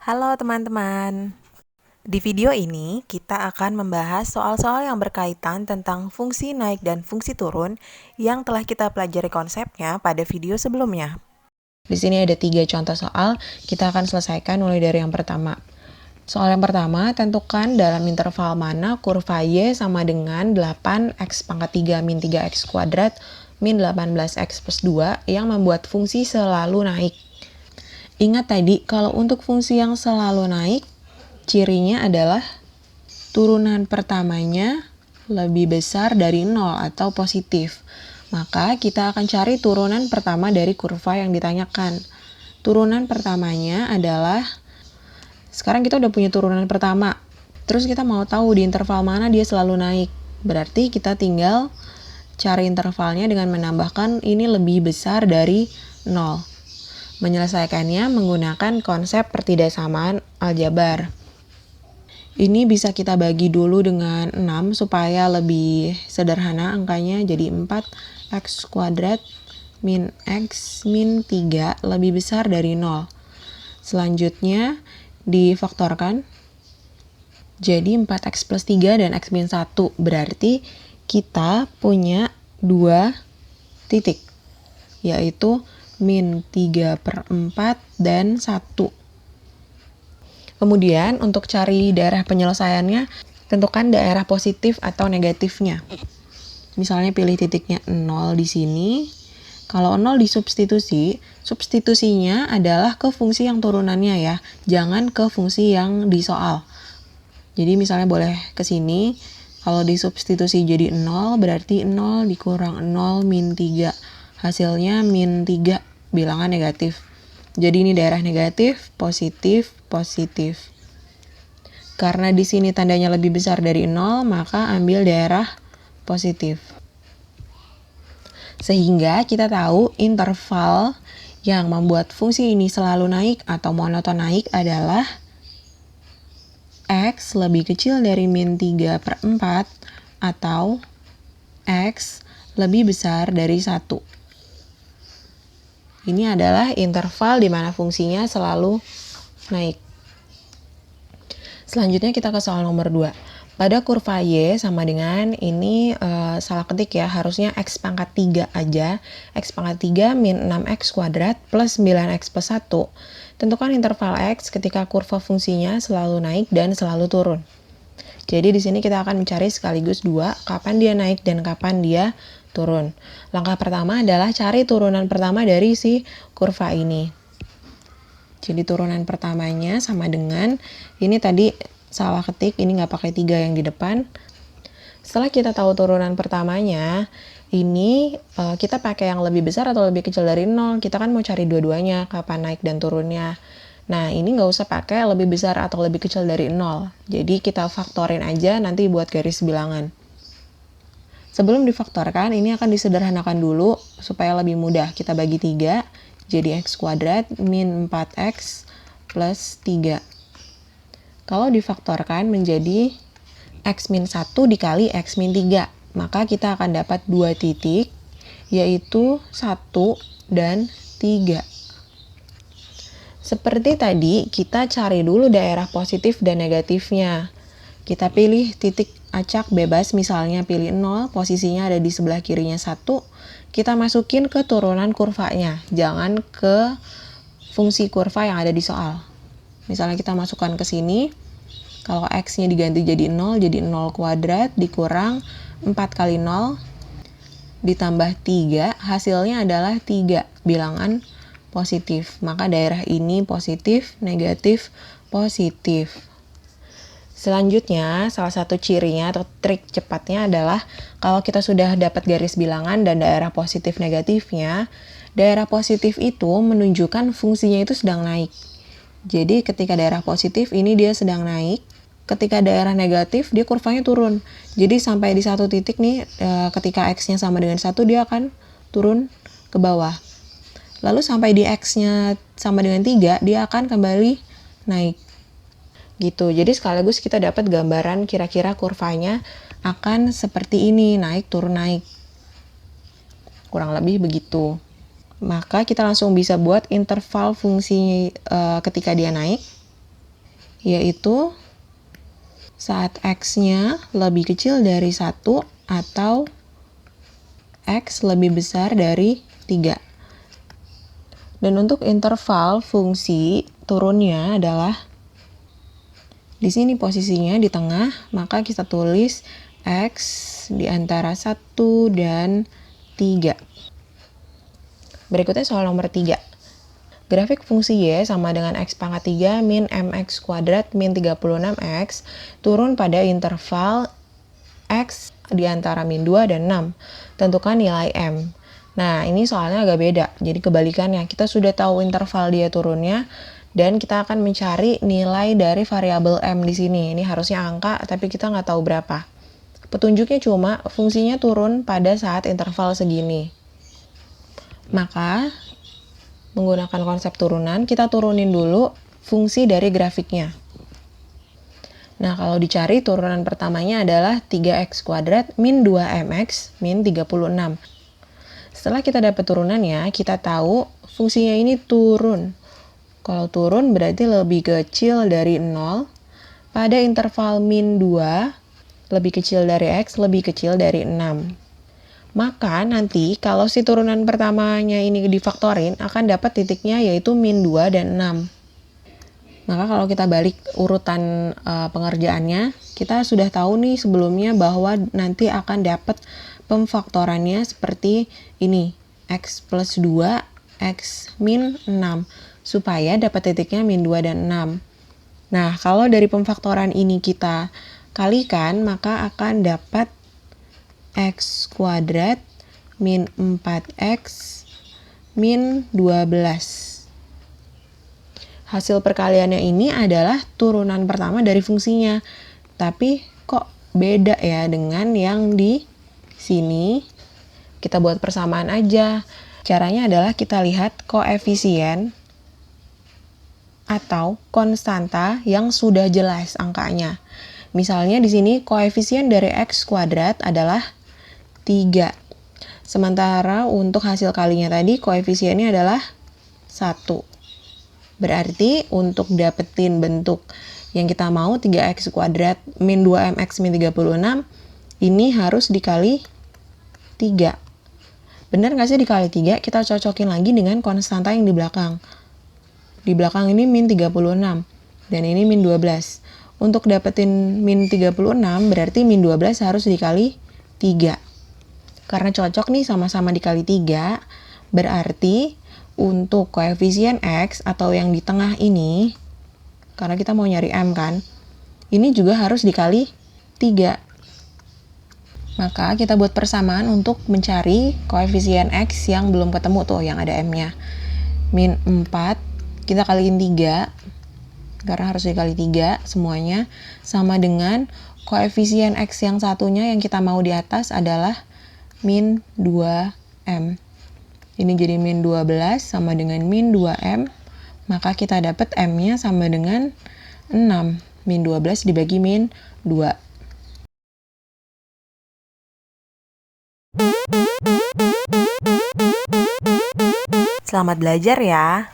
Halo teman-teman, di video ini kita akan membahas soal-soal yang berkaitan tentang fungsi naik dan fungsi turun yang telah kita pelajari konsepnya pada video sebelumnya. Di sini ada 3 contoh soal, kita akan selesaikan mulai dari yang pertama. Soal yang pertama, tentukan dalam interval mana kurva Y sama dengan 8x pangkat 3 min 3x kuadrat min 18x plus 2 yang membuat fungsi selalu naik. Ingat tadi, kalau untuk fungsi yang selalu naik, cirinya adalah turunan pertamanya lebih besar dari 0 atau positif. Maka kita akan cari turunan pertama dari kurva yang ditanyakan. Turunan pertamanya adalah, sekarang kita udah punya turunan pertama. Terus kita mau tahu di interval mana dia selalu naik. Berarti kita tinggal cari intervalnya dengan menambahkan ini lebih besar dari 0. Menyelesaikannya menggunakan konsep pertidaksamaan aljabar. Ini bisa kita bagi dulu dengan 6 supaya lebih sederhana angkanya, jadi 4x kuadrat min x min 3 lebih besar dari 0. Selanjutnya difaktorkan, jadi 4x plus 3 dan x min 1, berarti kita punya 2 titik, yaitu min 3/4 dan 1. Kemudian untuk cari daerah penyelesaiannya, tentukan daerah positif atau negatifnya. Misalnya pilih titiknya 0 di sini. Kalau 0 disubstitusi, substitusinya adalah ke fungsi yang turunannya ya, jangan ke fungsi yang di soal. Jadi misalnya boleh ke sini, kalau disubstitusi jadi 0, berarti 0 dikurang 0 min 3. Hasilnya min 3, bilangan negatif. Jadi ini daerah negatif, positif, positif. Karena di sini tandanya lebih besar dari 0, maka ambil daerah positif. Sehingga kita tahu interval yang membuat fungsi ini selalu naik atau monoton naik adalah x lebih kecil dari min 3/4 atau x lebih besar dari 1. Ini adalah interval di mana fungsinya selalu naik. Selanjutnya kita ke soal nomor 2. Pada kurva Y sama dengan ini salah ketik ya, harusnya x pangkat 3 aja. X pangkat 3 min 6x kuadrat plus 9x plus 1. Tentukan interval x ketika kurva fungsinya selalu naik dan selalu turun. Jadi di sini kita akan mencari sekaligus 2, kapan dia naik dan kapan dia turun. Langkah pertama adalah cari turunan pertama dari si kurva ini. Jadi turunan pertamanya sama dengan, ini tadi salah ketik, ini nggak pakai 3 yang di depan. Setelah kita tahu turunan pertamanya, ini kita pakai yang lebih besar atau lebih kecil dari 0. Kita kan mau cari dua-duanya, kapan naik dan turunnya. Nah, ini nggak usah pakai lebih besar atau lebih kecil dari 0. Jadi kita faktorin aja nanti buat garis bilangan. Sebelum difaktorkan, ini akan disederhanakan dulu supaya lebih mudah. Kita bagi 3, jadi x kuadrat min 4x plus 3. Kalau difaktorkan menjadi x min 1 dikali x min 3, maka kita akan dapat 2 titik, yaitu 1 dan 3. Seperti tadi, kita cari dulu daerah positif dan negatifnya. Kita pilih titik acak bebas, misalnya pilih 0, posisinya ada di sebelah kirinya 1. Kita masukin ke turunan kurvanya, jangan ke fungsi kurva yang ada di soal. Misalnya kita masukkan ke sini, kalau x-nya diganti jadi 0 kuadrat dikurang 4 kali 0 ditambah 3, hasilnya adalah 3, bilangan positif. Maka daerah ini positif, negatif, positif. Selanjutnya, salah satu cirinya atau trik cepatnya adalah kalau kita sudah dapat garis bilangan dan daerah positif negatifnya, daerah positif itu menunjukkan fungsinya itu sedang naik. Jadi ketika daerah positif ini dia sedang naik, ketika daerah negatif dia kurvanya turun. Jadi sampai di satu titik nih, ketika x-nya sama dengan 1 dia akan turun ke bawah. Lalu sampai di x-nya sama dengan 3 dia akan kembali naik. Gitu. Jadi sekaligus kita dapat gambaran kira-kira kurvanya akan seperti ini, naik turun naik. Kurang lebih begitu. Maka kita langsung bisa buat interval fungsi ketika dia naik. yaitu saat X-nya lebih kecil dari 1 atau X lebih besar dari 3. Dan untuk interval fungsi turunnya adalah di sini posisinya di tengah, maka kita tulis X di antara 1 dan 3. Berikutnya soal nomor 3. Grafik fungsi Y sama dengan X pangkat 3 min MX kuadrat min 36X turun pada interval X di antara min 2 dan 6. Tentukan nilai M. Nah, ini soalnya agak beda. Jadi kebalikannya, kita sudah tahu interval dia turunnya, dan kita akan mencari nilai dari variabel M di sini. Ini harusnya angka, tapi kita nggak tahu berapa. Petunjuknya cuma fungsinya turun pada saat interval segini. Maka, menggunakan konsep turunan, kita turunin dulu fungsi dari grafiknya. Nah, kalau dicari turunan pertamanya adalah 3x kuadrat min 2mx min 36. Setelah kita dapat turunannya, kita tahu fungsinya ini turun. Kalau turun berarti lebih kecil dari 0 pada interval min 2, lebih kecil dari x, lebih kecil dari 6. Maka nanti kalau si turunan pertamanya ini difaktorin, akan dapat titiknya yaitu min 2 dan 6. Maka kalau kita balik urutan pengerjaannya, kita sudah tahu nih sebelumnya bahwa nanti akan dapat pemfaktorannya seperti ini, x plus 2, x min 6, supaya dapat titiknya min 2 dan 6. Nah, kalau dari pemfaktoran ini kita kalikan, maka akan dapat x kuadrat min 4x min 12. Hasil perkaliannya ini adalah turunan pertama dari fungsinya. Tapi kok beda ya dengan yang di sini? Kita buat persamaan aja. Caranya adalah kita lihat koefisien atau konstanta yang sudah jelas angkanya. Misalnya di sini koefisien dari x kuadrat adalah 3. Sementara untuk hasil kalinya tadi koefisiennya adalah 1. Berarti untuk dapetin bentuk yang kita mau 3x kuadrat min 2mx min 36, ini harus dikali 3. Benar nggak sih dikali 3? Kita cocokin lagi dengan konstanta yang di belakang. Di belakang ini min 36, dan ini min 12. Untuk dapetin min 36, berarti min 12 harus dikali 3. Karena cocok nih sama-sama dikali 3, berarti untuk koefisien X atau yang di tengah ini, karena kita mau nyari M kan, ini juga harus dikali 3. Maka kita buat persamaan untuk mencari koefisien X yang belum ketemu tuh, yang ada M-nya. Min 4, kita kaliin 3, karena harus dikali 3 semuanya, sama dengan koefisien X yang satunya yang kita mau di atas adalah min 2M. Ini jadi min 12 sama dengan min 2M, maka kita dapat M-nya sama dengan 6. Min 12 dibagi min 2. Selamat belajar ya!